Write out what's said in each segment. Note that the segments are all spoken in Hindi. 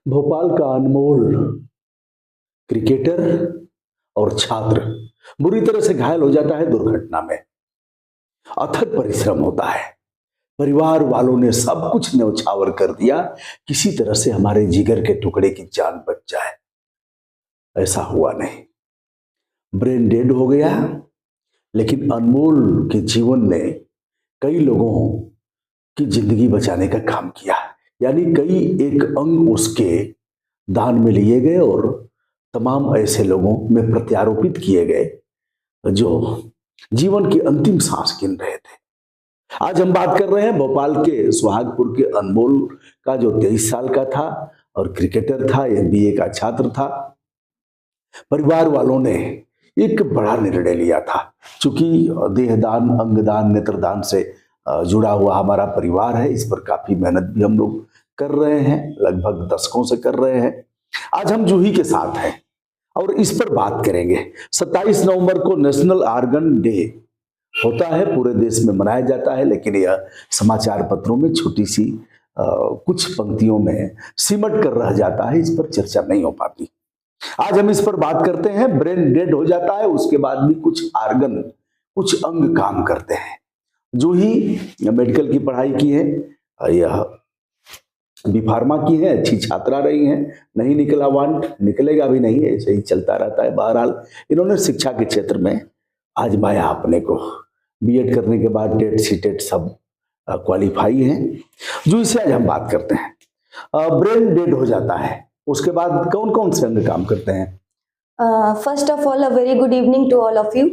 भोपाल का अनमोल क्रिकेटर और छात्र बुरी तरह से घायल हो जाता है दुर्घटना में। अथक परिश्रम होता है, परिवार वालों ने सब कुछ न्यौछावर कर दिया, किसी तरह से हमारे जिगर के टुकड़े की जान बच जाए। ऐसा हुआ नहीं, ब्रेन डेड हो गया। लेकिन अनमोल के जीवन ने कई लोगों की जिंदगी बचाने का काम किया, यानी कई एक अंग उसके दान में लिए गए और तमाम ऐसे लोगों में प्रत्यारोपित किए गए जो जीवन की अंतिम सांस गिन रहे थे। आज हम बात कर रहे हैं भोपाल के सुहागपुर के अनमोल का, जो 23 साल का था और क्रिकेटर था, एमबीए का छात्र था। परिवार वालों ने एक बड़ा निर्णय लिया था, क्योंकि देहदान, अंगदान, नेत्रदान से जुड़ा हुआ हमारा परिवार है। इस पर काफी मेहनत भी हम लोग कर रहे हैं, लगभग दशकों से कर रहे हैं। आज हम जूही के साथ हैं और इस पर बात करेंगे। 27 नवंबर को नेशनल आर्गन डे होता है, पूरे देश में मनाया जाता है, लेकिन यह समाचार पत्रों में छोटी सी कुछ पंक्तियों में सिमट कर रह जाता है, इस पर चर्चा नहीं हो पाती। आज हम इस पर बात करते हैं। ब्रेन डेड हो जाता है, उसके बाद भी कुछ आर्गन, कुछ अंग काम करते हैं। जूही मेडिकल की पढ़ाई की है, यह बी फार्मा की है, अच्छी छात्रा रही हैं, नहीं निकला वांट, निकलेगा भी नहीं, ऐसे ही चलता रहता है। बहरहाल इन्होंने शिक्षा के क्षेत्र में आजमाया अपने को, बीएड करने के बाद टेट सीटेट सब क्वालिफाई हैं। जो इससे आज हम बात करते हैं। ब्रेन डेड हो जाता है, उसके बाद कौन कौन से अंग काम करते हैं? First of all a very good evening to all of you.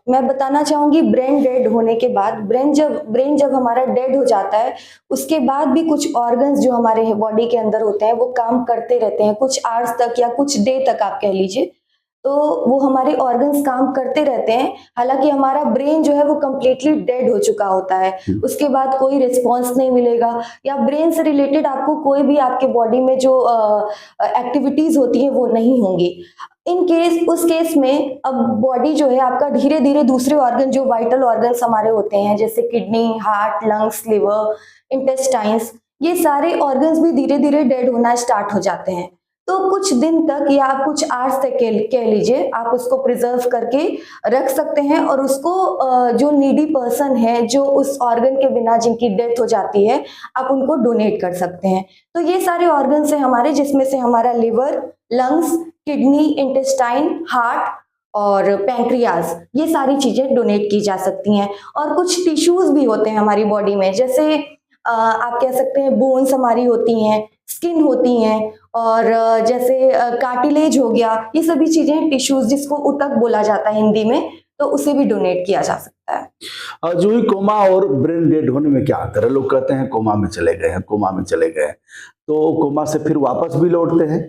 मैं बताना चाहूँगी, ब्रेन डेड होने के बाद, ब्रेन जब हमारा डेड हो जाता है, उसके बाद भी कुछ ऑर्गन्स जो हमारे बॉडी के अंदर होते हैं वो काम करते रहते हैं, कुछ आवर्स तक या कुछ डे तक आप कह लीजिए। तो वो हमारे ऑर्गन्स काम करते रहते हैं। हालांकि हमारा ब्रेन जो है वो कम्प्लीटली डेड हो चुका होता है, उसके बाद कोई रिस्पॉन्स नहीं मिलेगा, या ब्रेन से रिलेटेड आपको कोई भी आपके बॉडी में जो एक्टिविटीज होती है वो नहीं होंगी। उस केस में अब बॉडी जो है आपका धीरे धीरे दूसरे ऑर्गन, जो वाइटल ऑर्गन्स हमारे होते हैं, जैसे kidney, heart, lungs, liver, intestines, ये सारे ऑर्गन्स भी धीरे धीरे डेड होना स्टार्ट हो जाते हैं। तो कुछ दिन तक या आप कुछ आवर्स तक कह लीजिए, आप उसको प्रिजर्व करके रख सकते हैं और उसको जो नीडी पर्सन है, जो उस ऑर्गन के बिना जिनकी डेथ हो जाती है, आप उनको डोनेट कर सकते हैं। तो ये सारे ऑर्गन्स हैं हमारे, जिसमें से हमारा liver, lungs, kidney, intestine, heart और पैंक्रियाज, ये सारी चीजें डोनेट की जा सकती हैं। और कुछ टिश्यूज भी होते हैं हमारी बॉडी में, जैसे आप कह सकते हैं बोन्स हमारी होती हैं, स्किन होती हैं, और जैसे कार्टिलेज हो गया, ये सभी चीजें टिश्यूज, जिसको ऊतक बोला जाता है हिंदी में, तो उसे भी डोनेट किया जा सकता है। जो ही कोमा और ब्रेन डेड होने में क्या अंतर है? लोग कहते हैं कोमा में चले गए हैं, कोमा में चले गए हैं, तो कोमा से फिर वापस भी लौटते हैं,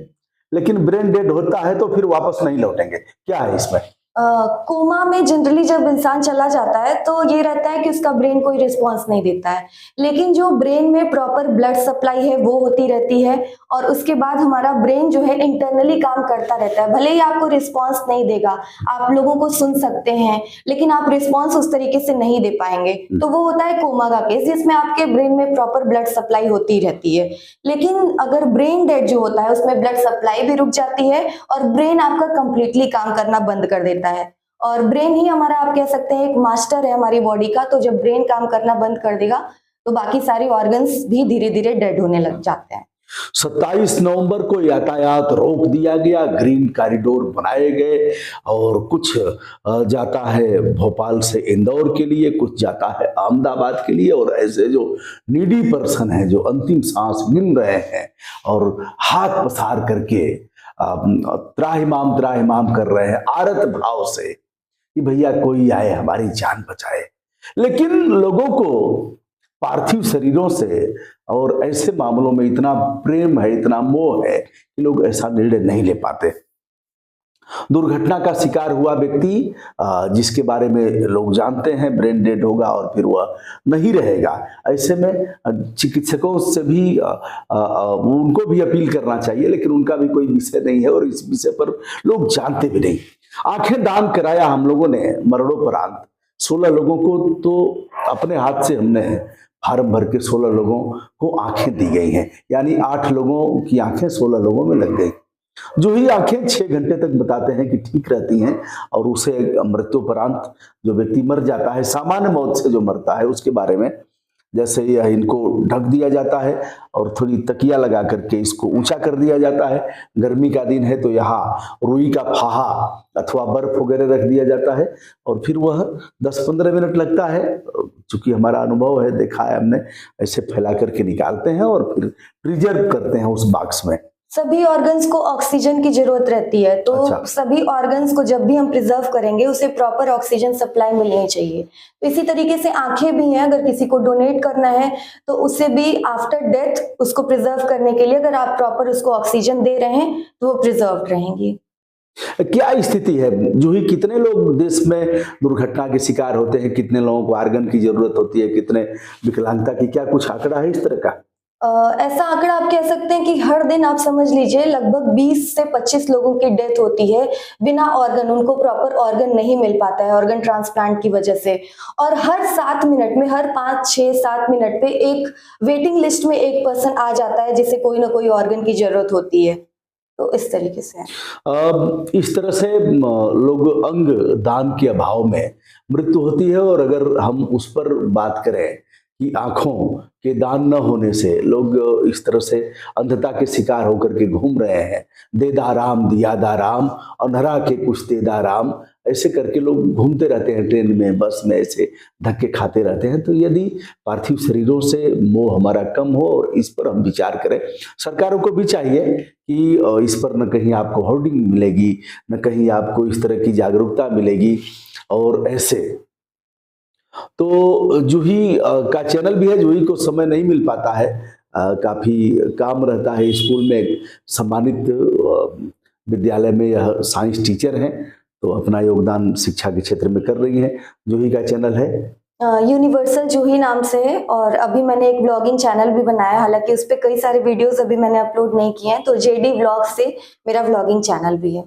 लेकिन ब्रेन डेड होता है तो फिर वापस नहीं लौटेंगे, क्या है इसमें? कोमा में जनरली जब इंसान चला जाता है तो ये रहता है कि उसका ब्रेन कोई रिस्पांस नहीं देता है, लेकिन जो ब्रेन में प्रॉपर ब्लड सप्लाई है वो होती रहती है, और उसके बाद हमारा ब्रेन जो है इंटरनली काम करता रहता है। भले ही आपको रिस्पांस नहीं देगा, आप लोगों को सुन सकते हैं, लेकिन आप रिस्पांस उस तरीके से नहीं दे पाएंगे। तो वो होता है कोमा का केस, जिसमें आपके ब्रेन में प्रॉपर ब्लड सप्लाई होती रहती है। लेकिन अगर ब्रेन डेड जो होता है, उसमें ब्लड सप्लाई भी रुक जाती है और ब्रेन आपका कंप्लीटली काम करना बंद कर देता है। और ब्रेन ही हमारा, आप कह सकते हैं, एक मास्टर है हमारी बॉडी का। तो जब ब्रेन काम करना बंद कर देगा तो बाकी सारे ऑर्गन्स भी धीरे धीरे डेड होने लग जाते हैं। 27 नवंबर को यातायात रोक दिया गया, ग्रीन कॉरिडोर बनाए गए, और कुछ जाता है भोपाल से इंदौर के लिए, कुछ जाता है अहमदाबाद के लिए, और ऐसे जो नीडी पर्सन है, जो अंतिम सांस गिन रहे हैं और हाथ पसार करके त्राहिमाम त्राहिमाम कर रहे हैं आरत भाव से कि भैया कोई आए हमारी जान बचाए, लेकिन लोगों को पार्थिव शरीरों से और ऐसे मामलों में इतना प्रेम है, इतना मोह है कि लोग ऐसा निर्णय नहीं ले पाते। दुर्घटना का शिकार हुआ व्यक्ति, जिसके बारे में लोग जानते हैं ब्रेन डेड होगा और फिर वह नहीं रहेगा, ऐसे में चिकित्सकों से भी उनको भी अपील करना चाहिए, लेकिन उनका भी कोई विषय नहीं है और इस विषय पर लोग जानते भी नहीं। आंखें दान कराया हम लोगों ने मरणोपरांत, 16 लोगों को तो अपने हाथ से हमने फार्म भर के 16 लोगों को आंखें दी गई हैं, यानी 8 लोगों की आंखें 16 लोगों में लग गई। जो ही आंखें 6 घंटे तक बताते हैं कि ठीक रहती हैं, और उसे मृत्युपरांत जो व्यक्ति मर जाता है, सामान्य मौत से जो मरता है, उसके बारे में जैसे यह इनको ढक दिया जाता है और थोड़ी तकिया लगा करके इसको ऊंचा कर दिया जाता है। गर्मी का दिन है तो यहाँ रुई का फाहा अथवा बर्फ वगैरह रख दिया जाता है, और फिर वह 10-15 मिनट लगता है, चूंकि हमारा अनुभव है, देखा है हमने, ऐसे फैला करके निकालते हैं और फिर प्रिजर्व करते हैं उस बॉक्स में। सभी ऑर्गन्स को ऑक्सीजन की जरूरत रहती है, तो अच्छा। सभी ऑर्गन्स को जब भी हम प्रिजर्व करेंगे उसे प्रॉपर ऑक्सीजन सप्लाई मिलनी चाहिए। तो इसी तरीके से आंखें भी हैं, अगर किसी को डोनेट करना है तो उससे भी आफ्टर डेथ उसको प्रिजर्व करने के लिए अगर आप प्रॉपर उसको ऑक्सीजन दे रहे हैं तो वो प्रिजर्व रहेंगी। क्या स्थिति है जूही, कितने लोग देश में दुर्घटना के शिकार होते हैं, कितने लोगों को आर्गन की जरूरत होती है, कितने विकलांगता की, क्या कुछ आंकड़ा है इस तरह का? ऐसा आंकड़ा आप कह सकते हैं कि हर दिन आप समझ लीजिए लगभग 20 से 25 लोगों की डेथ होती है बिना ऑर्गन, उनको प्रॉपर ऑर्गन नहीं मिल पाता है ऑर्गन ट्रांसप्लांट की वजह से। और हर 7 मिनट में, हर 5, 6, 7 मिनट पे एक वेटिंग लिस्ट में एक पर्सन आ जाता है जिसे कोई ना कोई ऑर्गन की जरूरत होती है। तो इस तरीके से है। इस तरह से लोग अंग दान के अभाव में मृत्यु होती है, और अगर हम उस पर बात करें कि आंखों के दान न होने से लोग इस तरह से अंधता के शिकार होकर के घूम रहे हैं, देदा राम दिया दा राम, अंधरा के कुछ देदा राम, ऐसे करके लोग घूमते रहते हैं, ट्रेन में, बस में, ऐसे धक्के खाते रहते हैं। तो यदि पार्थिव शरीरों से मोह हमारा कम हो और इस पर हम विचार करें, सरकारों को भी चाहिए कि इस पर न कहीं आपको होर्डिंग मिलेगी, न कहीं आपको इस तरह की जागरूकता मिलेगी, और ऐसे तो जूही का चैनल भी है। जूही को समय नहीं मिल पाता है, काफी काम रहता है स्कूल में, एक सम्मानित विद्यालय में यह साइंस टीचर हैं, तो अपना योगदान शिक्षा के क्षेत्र में कर रही हैं। जूही का चैनल है यूनिवर्सल जूही नाम से है, और अभी मैंने एक ब्लॉगिंग चैनल भी बनाया, हालांकि उस पर कई सारे वीडियोस अभी मैंने अपलोड नहीं किए हैं, तो जेडी व्लॉग से मेरा व्लॉगिंग चैनल भी है।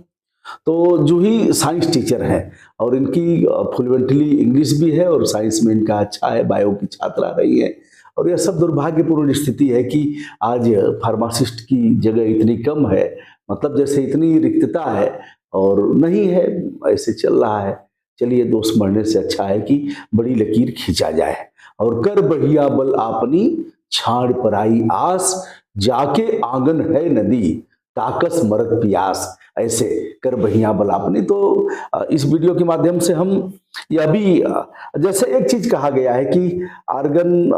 तो जूही साइंस टीचर हैं और इनकी फ्लुएंटली इंग्लिश भी है और साइंस में इनका अच्छा है, बायो की छात्रा रही है। और यह सब दुर्भाग्यपूर्ण स्थिति है कि आज फार्मासिस्ट की जगह इतनी कम है, मतलब जैसे इतनी रिक्तता है और नहीं है, ऐसे चल रहा है। चलिए, दोष मरने से अच्छा है कि बड़ी लकीर खींचा जाए। और कर बढ़िया बल आपनी छाड़ पराई आस, जाके आंगन है नदी ताकस मरत पियास, ऐसे कर बढ़िया बल आपनी। तो इस वीडियो के माध्यम से हम यह भी, जैसे एक चीज कहा गया है कि आर्गन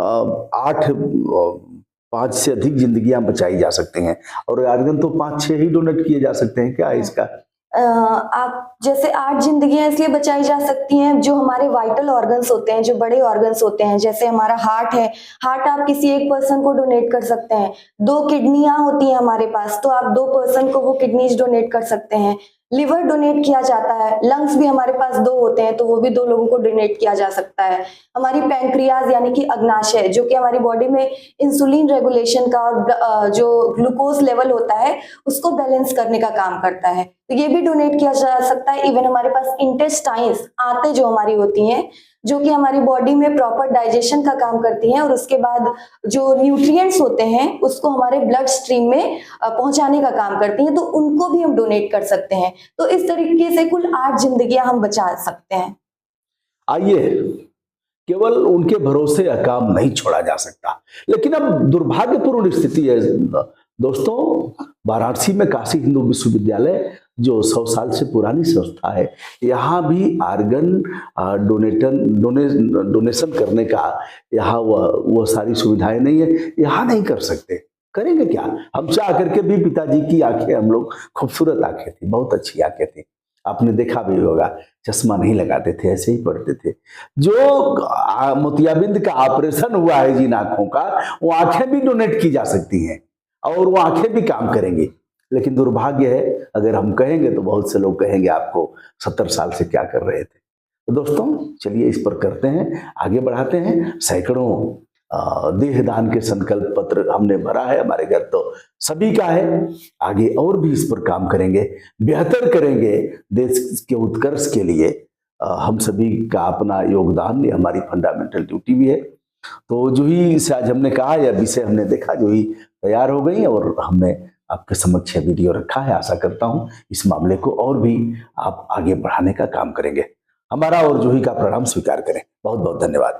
5 से अधिक जिंदगियां बचाई जा सकती हैं, और आर्गन तो 5-6 ही डोनेट किए जा सकते हैं। क्या है इसका? आप जैसे 8 जिंदगियां इसलिए बचाई जा सकती हैं, जो हमारे वाइटल ऑर्गन्स होते हैं, जो बड़े ऑर्गन्स होते हैं, जैसे हमारा हार्ट है, हार्ट आप किसी एक पर्सन को डोनेट कर सकते हैं। 2 किडनियां होती हैं हमारे पास, तो आप 2 पर्सन को वो किडनीज डोनेट कर सकते हैं। लिवर डोनेट किया जाता है, लंग्स भी हमारे पास 2 होते हैं, तो वो भी 2 लोगों को डोनेट किया जा सकता है। हमारी पैंक्रियाज यानी कि अग्नाशय, जो कि हमारी बॉडी में इंसुलिन रेगुलेशन का और जो ग्लूकोज लेवल होता है उसको बैलेंस करने का काम करता है, तो ये भी डोनेट किया जा सकता है। इवन हमारे पास इंटेस्टाइन्स, आंतें जो हमारी होती हैं, जो कि हमारी बॉडी में प्रॉपर डाइजेशन का काम करती हैं, और उसके बाद जो न्यूट्रिएंट्स होते हैं उसको हमारे ब्लड स्ट्रीम में पहुंचाने का काम करती हैं, तो उनको भी हम डोनेट कर सकते हैं। तो इस तरीके से कुल 8 जिंदगियां हम बचा सकते हैं। आइए, केवल उनके भरोसे यह काम नहीं छोड़ा जा सकता, लेकिन अब दुर्भाग्यपूर्ण स्थिति है दोस्तों। वाराणसी में काशी हिंदू विश्वविद्यालय, जो 100 साल से पुरानी संस्था है, यहाँ भी आर्गन डोनेशन करने का यहाँ वह सारी सुविधाएं नहीं है। यहाँ नहीं कर सकते, करेंगे क्या? हम चाह करके भी, पिताजी की आंखें हम लोग, खूबसूरत आंखें थी, बहुत अच्छी आंखें थी, आपने देखा भी होगा, चश्मा नहीं लगाते थे, ऐसे ही पढ़ते थे। जो मोतियाबिंद का ऑपरेशन हुआ है जिन आंखों का, वो आंखें भी डोनेट की जा सकती हैं और वो आंखें भी काम करेंगी। लेकिन दुर्भाग्य है, अगर हम कहेंगे तो बहुत से लोग कहेंगे आपको 70 साल से क्या कर रहे थे। तो दोस्तों, चलिए इस पर करते हैं, आगे बढ़ाते हैं। सैकड़ों देहदान के संकल्प पत्र हमने भरा है, हमारे घर तो सभी का है। आगे और भी इस पर काम करेंगे, बेहतर करेंगे देश के उत्कर्ष के लिए। हम सभी का अपना योगदान, ये हमारी फंडामेंटल ड्यूटी भी है। तो जूही से आज हमने कहा, या विषय हमने देखा, जूही तैयार हो गई और हमने आपके समक्ष यह वीडियो रखा है। आशा करता हूं इस मामले को और भी आप आगे बढ़ाने का काम करेंगे। हमारा और जूही का प्रणाम स्वीकार करें। बहुत बहुत धन्यवाद।